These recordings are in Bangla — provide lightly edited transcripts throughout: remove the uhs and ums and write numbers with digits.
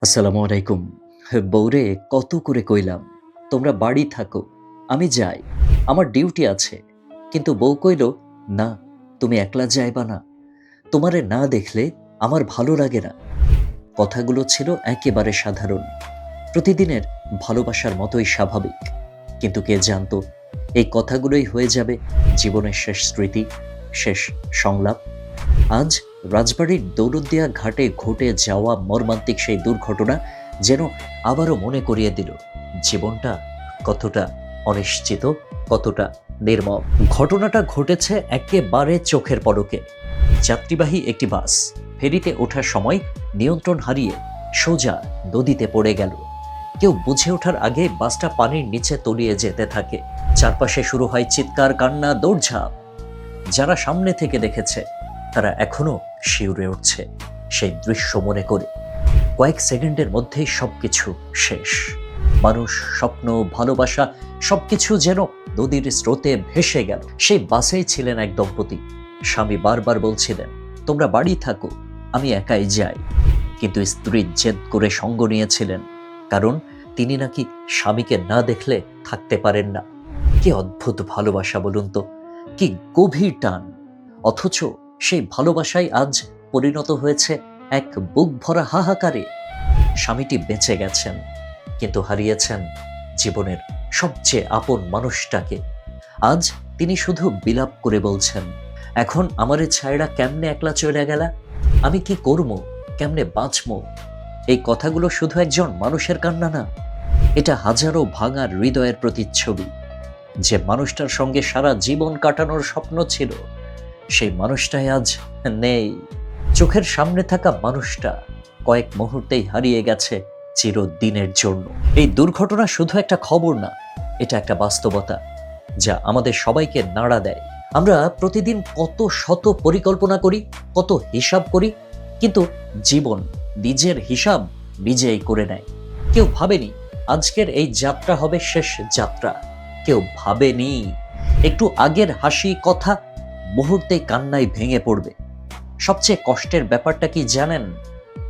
আসসালামু আলাইকুম। বউরে কত করে কইলাম, তোমরা বাড়ি থাকো, আমি যাই, আমার ডিউটি আছে। কিন্তু বউ কইল, না, তুমি একলা যাইবা না, তোমারে না দেখলে আমার ভালো লাগে না। কথাগুলো ছিল একেবারে সাধারণ, প্রতিদিনের ভালোবাসার মতোই স্বাভাবিক। কিন্তু কে জানতো এই কথাগুলোই হয়ে যাবে জীবনের শেষ স্মৃতি, শেষ সংলাপ। আজ রাজবাড়ির দৌলতদিয়া ঘাটে ঘটে যাওয়া মর্মান্তিক সেই দুর্ঘটনা যেন আবারও মনে করিয়ে দিল জীবনটা কতটা অনিশ্চিত, কতটা নির্মম। ঘটনাটা ঘটেছে একেবারে চোখের পলকে। যাত্রীবাহী একটি বাস ফেরিতে ওঠার সময় নিয়ন্ত্রণ হারিয়ে সোজা নদীতে পড়ে গেল। কেউ বুঝে ওঠার আগে বাসটা পানির নিচে তলিয়ে যেতে থাকে। চারপাশে শুরু হয় চিৎকার, কান্না, দৌড়ঝাঁপ। যারা সামনে থেকে দেখেছে তারা এখনো শিউরে উঠছে সেই দৃশ্য মনে করে। কয়েক সেকেন্ডের মধ্যেই সবকিছু শেষ। মানুষ, স্বপ্ন, ভালোবাসা সবকিছু যেন নদীর স্রোতে ভেসে গেল। সেই বাসেই ছিলেন এক দম্পতি। স্বামী বারবার বলছিলেন, তোমরা বাড়ি থাকো, আমি একাই যাই। কিন্তু স্ত্রী জেদ করে সঙ্গ নিয়েছিলেন, কারণ তিনি নাকি স্বামীকে না দেখলে থাকতে পারেন না। কি অদ্ভুত ভালোবাসা বলুন তো, কি গভীর টান! অথচ সেই ভালোবাসাই আজ পরিণত হয়েছে এক বুক ভরা হাহাকারে। স্বামীটি বেঁচে গেছেন, কিন্তু হারিয়েছেন জীবনের সবচেয়ে আপন মানুষটাকে। আজ তিনি শুধু বিলাপ করে বলছেন, এখন আমারে ছায়ড়া কেমনে একলা চলে গেলা, আমি কি করবো, কেমনে বাঁচবো। এই কথাগুলো শুধু একজন মানুষের কান্না না, এটা হাজারো ভাঙা হৃদয়ের প্রতিচ্ছবি। যে মানুষটার সঙ্গে সারা জীবন কাটানোর স্বপ্ন ছিল, সেই মানুষটাই আজ নেই। চোখের সামনে থাকা মানুষটা কয়েক মুহূর্তেই হারিয়ে গেছে চিরদিনের জন্য। এই দুর্ঘটনা শুধু একটা খবর না, এটা একটা বাস্তবতা যা আমাদের সবাইকে নাড়া দেয়। আমরা প্রতিদিন কত শত পরিকল্পনা করি, কত হিসাব করি, কিন্তু জীবন নিজের হিসাব নিজেই করে নেয়। কেউ ভাবেনি আজকের এই যাত্রা হবে শেষ যাত্রা। কেউ ভাবেনি একটু আগের হাসি, কথা মুহূর্তেই কান্নায় ভেঙে পড়বে। সবচেয়ে কষ্টের ব্যাপারটা কি জানেন?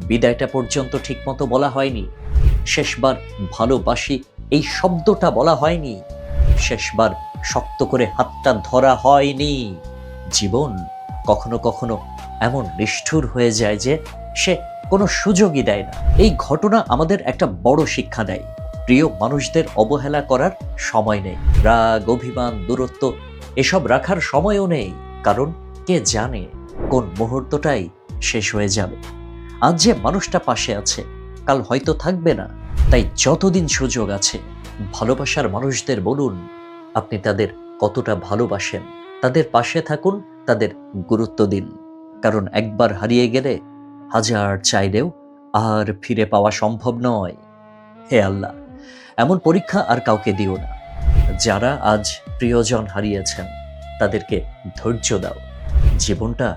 বিদায়টা পর্যন্ত ঠিকমতো বলা হয়নি। শেষবার ভালোবাসি এই শব্দটা বলা হয়নি। শেষবার শক্ত করে হাতটা ধরা হয়নি। জীবন কখনো কখনো এমন নিষ্ঠুর হয়ে যায় যে সে কোনো সুযোগই দেয় না। এই ঘটনা আমাদের একটা বড় শিক্ষা দেয়। প্রিয় মানুষদের অবহেলা করার সময় নেই। রাগ, অভিমান, দূরত্ব এসব রাখার সময়ও নেই, কারণ কে জানে কোন মুহূর্তটাই শেষ হয়ে যাবে। আজ যে মানুষটা পাশে আছে, কাল হয়তো থাকবে না। তাই যতদিন সুযোগ আছে ভালোবাসার মানুষদের বলুন আপনি তাদের কতটা ভালোবাসেন, তাদের পাশে থাকুন, তাদের গুরুত্ব দিন। কারণ একবার হারিয়ে গেলে হাজার চাইলেও আর ফিরে পাওয়া সম্ভব নয়। হে আল্লাহ, এমন পরীক্ষা আর কাউকে দিও না। যারা আজ প্রিয়জন হারিয়েছেন তাদেরকে ধৈর্য দাও। জীবনটা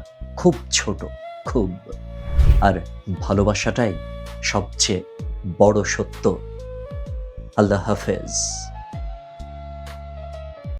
খুব ছোট, খুব, আর ভালোবাসাটাই সবচেয়ে বড় সত্য। আল্লাহ হাফেজ।